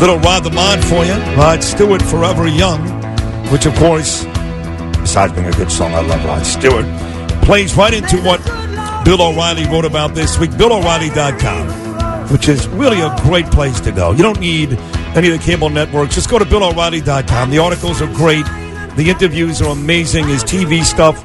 Little Rod the Mod for you. Rod Stewart, Forever Young, which, of course, besides being a good song, I love Rod Stewart, plays right into what Bill O'Reilly wrote about this week. BillO'Reilly.com, which is really a great place to go. You don't need any of the cable networks. Just go to BillO'Reilly.com. The articles are great. The interviews are amazing. His TV stuff.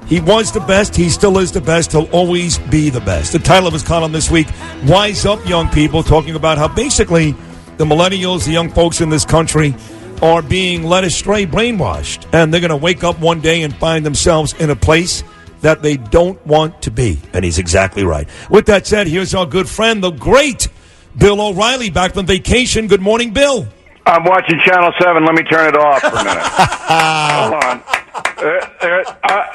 He was the best. He still is the best. He'll always be the best. The title of his column this week, Wise Up Young People, talking about how basically the millennials, the young folks in this country, are being led astray, brainwashed. And they're going to wake up one day and find themselves in a place that they don't want to be. And he's exactly right. With that said, here's our good friend, the great Bill O'Reilly, back from vacation. Good morning, Bill. I'm watching Channel 7. Let me turn it off for a minute. Hold on.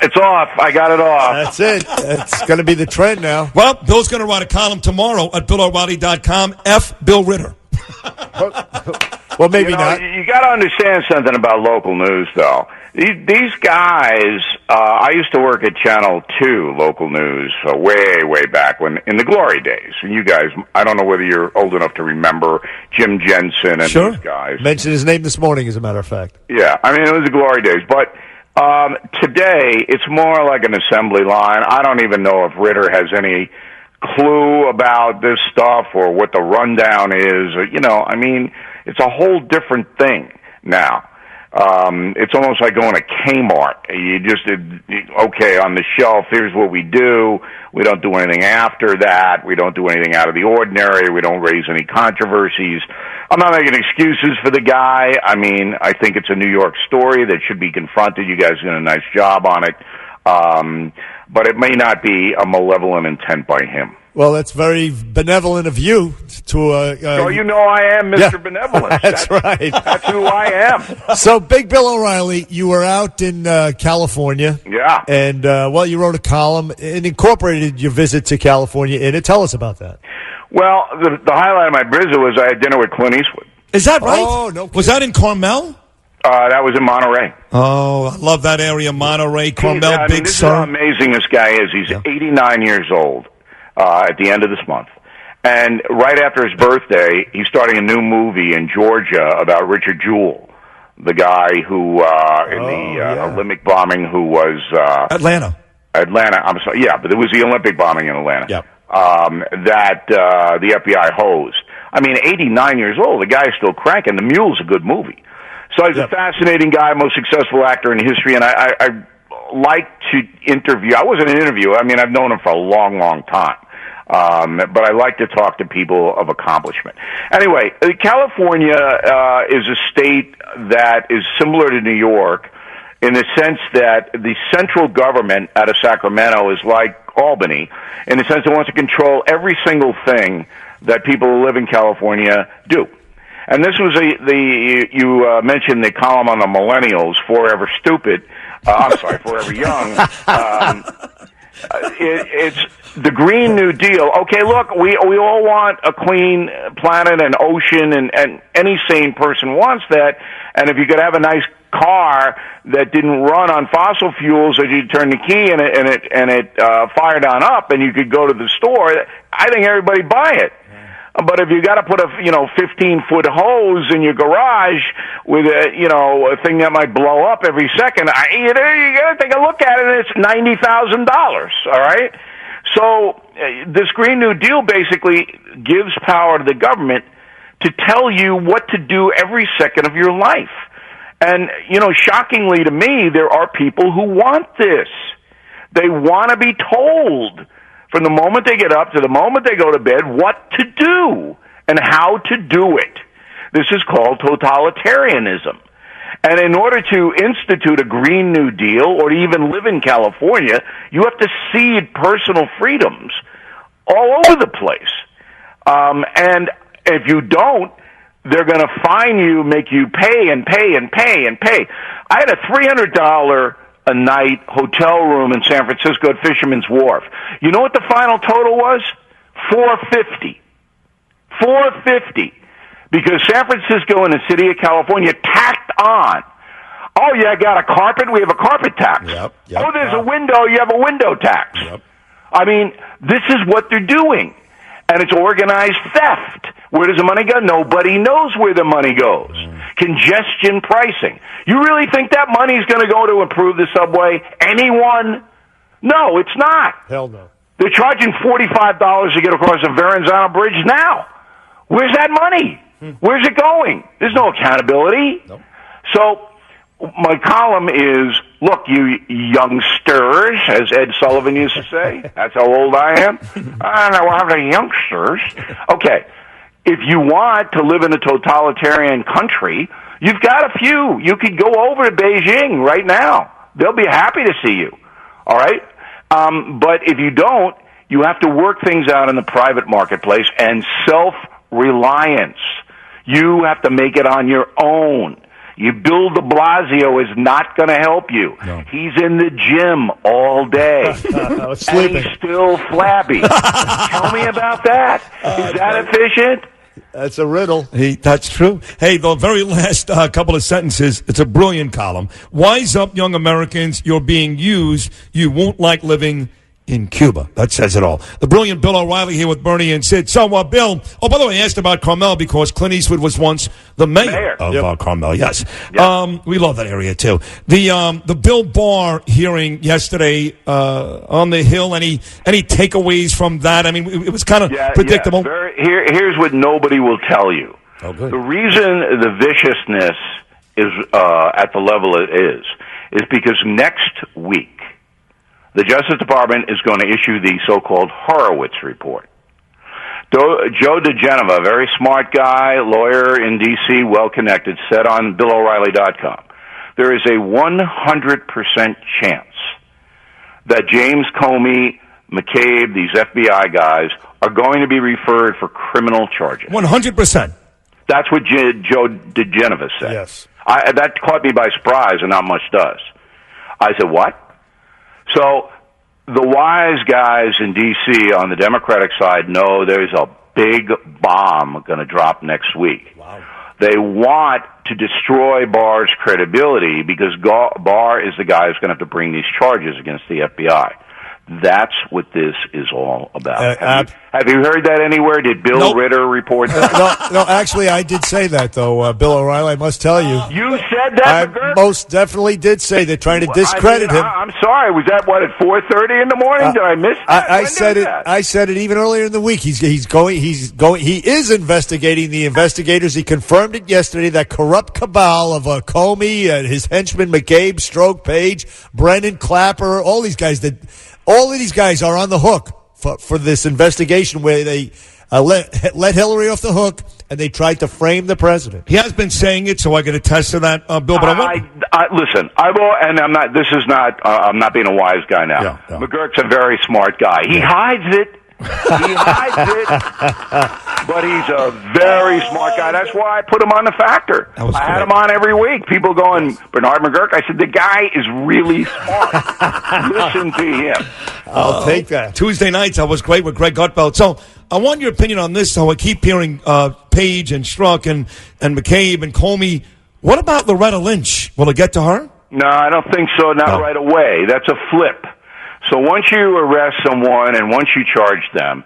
It's off. I got it off. That's it. It's going to be the trend now. Well, Bill's going to write a column tomorrow at BillO'Reilly.com. F. Bill Ritter. Well, maybe not. You got to understand something about local news, though. These guys, I used to work at Channel 2 local news way, way back when in the glory days. And you guys, I don't know whether you're old enough to remember Jim Jensen and Sure. these guys. Mentioned his name this morning, as a matter of fact. Yeah, I mean, it was the glory days. But today, it's more like an assembly line. I don't even know if Ritter has any clue about this stuff or what the rundown is. I mean, it's a whole different thing now. It's almost like going to Kmart. You just, okay, on the shelf, here's what we do. We don't do anything after that. We don't do anything out of the ordinary. We don't raise any controversies. I'm not making excuses for the guy. I mean, I think it's a New York story that should be confronted. You guys did a nice job on it. But it may not be a malevolent intent by him. Well, that's very benevolent of you to... So you know I am Mr. Benevolence. That's right. That's who I am. So, Big Bill O'Reilly, you were out in California. Yeah. And, you wrote a column and incorporated your visit to California in it. Tell us about that. Well, the highlight of my visit was I had dinner with Clint Eastwood. Is that right? Oh, no kidding. Was that in Carmel? That was in Monterey. Oh, I love that area, Monterey, Carmel, Big This Sur. is how amazing this guy is. He's 89 years old at the end of this month. And right after his birthday, he's starting a new movie in Georgia about Richard Jewell, the guy who, in the Olympic bombing, who was... Atlanta, I'm sorry. Yeah, but it was the Olympic bombing in Atlanta. Yep. That the FBI hosed. I mean, 89 years old. The guy is still cranking. The Mule's a good movie. So he's a fascinating guy, most successful actor in history, and I like to interview. I wasn't an interviewer. I mean, I've known him for a long, long time. But I like to talk to people of accomplishment. Anyway, California is a state that is similar to New York in the sense that the central government out of Sacramento is like Albany, in the sense it wants to control every single thing that people who live in California do. And this was you mentioned the column on the millennials, Forever Stupid. Forever Young. It's the Green New Deal. Okay, look, we all want a clean planet and ocean, and any sane person wants that. And if you could have a nice car that didn't run on fossil fuels, as you turn the key and it fired on up, and you could go to the store, I think everybody buy it. But if you got to put a 15-foot hose in your garage with a thing that might blow up every second, you got to take a look at it. And it's $90,000. All right. So this Green New Deal basically gives power to the government to tell you what to do every second of your life. And shockingly to me, there are people who want this. They want to be told, from the moment they get up to the moment they go to bed, what to do and how to do it. This is called totalitarianism. And in order to institute a Green New Deal or to even live in California, you have to cede personal freedoms all over the place. And if you don't, they're going to fine you, make you pay and pay and pay and pay. I had a $300 a night hotel room in San Francisco at Fisherman's Wharf. You know what the final total was? $450. $450. Because San Francisco and the city of California tacked on. Oh, yeah, I got a carpet? We have a carpet tax. Yep, oh, there's a window? You have a window tax. Yep. I mean, this is what they're doing. And it's organized theft. Where does the money go? Nobody knows where the money goes. Congestion pricing. You really think that money is going to go to improve the subway? Anyone? No, it's not. Hell no. They're charging $45 to get across the Verrazano Bridge now. Where's that money? Where's it going? There's no accountability. Nope. So my column is, look, you youngsters, as Ed Sullivan used to say. That's how old I am. I don't know how the youngsters. Okay, if you want to live in a totalitarian country, you've got a few. You could go over to Beijing right now. They'll be happy to see you. All right? But if you don't, you have to work things out in the private marketplace and self-reliance. You have to make it on your own. Bill de Blasio is not going to help you. No. He's in the gym all day. Sleeping. And he's still flabby. Tell me about that. Is that efficient? That's a riddle. That's true. Hey, the very last couple of sentences, it's a brilliant column. Wise up, young Americans. You're being used. You won't like living in Cuba. That says it all. The brilliant Bill O'Reilly here with Bernie and Sid. So, Bill, by the way, I asked about Carmel because Clint Eastwood was once the mayor of Carmel. Yes. Yep. We love that area, too. The Bill Barr hearing yesterday on the Hill, any takeaways from that? I mean, it was kind of predictable. Yeah. Here's what nobody will tell you. Oh, good. The reason the viciousness is at the level it is because next week, the Justice Department is going to issue the so-called Horowitz report. Joe DeGenova, a very smart guy, lawyer in D.C., well-connected, said on BillO'Reilly.com, there is a 100% chance that James Comey, McCabe, these FBI guys, are going to be referred for criminal charges. 100%. That's what Joe DeGenova said. Yes. That caught me by surprise, and not much does. I said, what? So the wise guys in D.C. on the Democratic side know there's a big bomb going to drop next week. Wow. They want to destroy Barr's credibility because Barr is the guy who's going to have to bring these charges against the FBI. That's what this is all about. Have you heard that anywhere? Did Bill Ritter report that? No, actually, I did say that, though, Bill O'Reilly. I must tell you. You said that, I most definitely did say they're trying to discredit him. I'm sorry. Was that, at 4:30 in the morning? Did I miss that? I said it even earlier in the week. He is investigating the investigators. He confirmed it yesterday, that corrupt cabal of Comey, his henchman McCabe, Stroke Page, Brennan Clapper, all these guys all of these guys are on the hook for this investigation where they let Hillary off the hook and they tried to frame the president. He has been saying it, so I can attest to that, Bill. But listen. I'm not being a wise guy now. Yeah. McGurk's a very smart guy. He hides it. But he's a very smart guy. That's why I put him on The Factor. I had him on every week. People going, Bernard McGurk. I said, the guy is really smart. Listen to him. I'll take that. Tuesday nights, I was great with Greg Gutfeld. So I want your opinion on this. So I keep hearing Page and Strzok and McCabe and Comey. What about Loretta Lynch? Will it get to her? No, I don't think so. Not right away. That's a flip. So once you arrest someone and once you charge them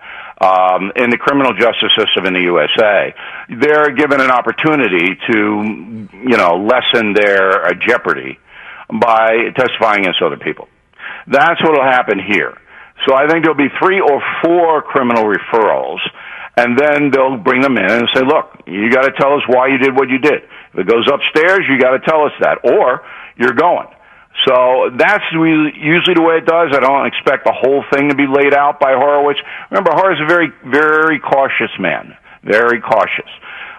in the criminal justice system in the USA, they're given an opportunity to, lessen their jeopardy by testifying against other people. That's what will happen here. So I think there'll be 3 or 4 criminal referrals, and then they'll bring them in and say, look, you got to tell us why you did what you did. If it goes upstairs, you got to tell us that, or you're going. So that's usually the way it does. I don't expect the whole thing to be laid out by Horowitz. Remember, Horowitz is a very, very cautious man, very cautious.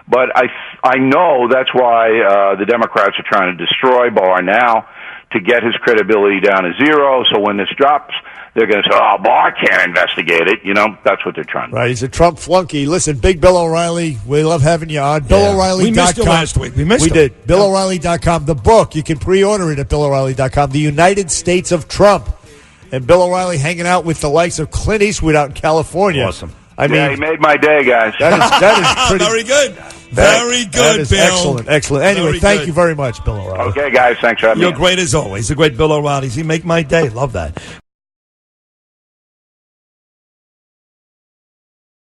But I know that's why the Democrats are trying to destroy Barr now to get his credibility down to 0. So when this drops, they're going to say, Barr can't investigate it. That's what they're trying to do. Right, he's a Trump flunky. Listen, Big Bill O'Reilly, we love having you on. BillO'Reilly.com. We missed you last week. We did. BillO'Reilly.com. The book, you can pre-order it at BillO'Reilly.com. The United States of Trump. And Bill O'Reilly hanging out with the likes of Clint Eastwood out in California. Awesome. I mean, he made my day, guys. That is pretty very good. Very good, Bill. Excellent. Anyway, thank you very much, Bill O'Reilly. Okay, guys. Thanks for having me. You're great as always. The great Bill O'Reilly. You make my day. Love that.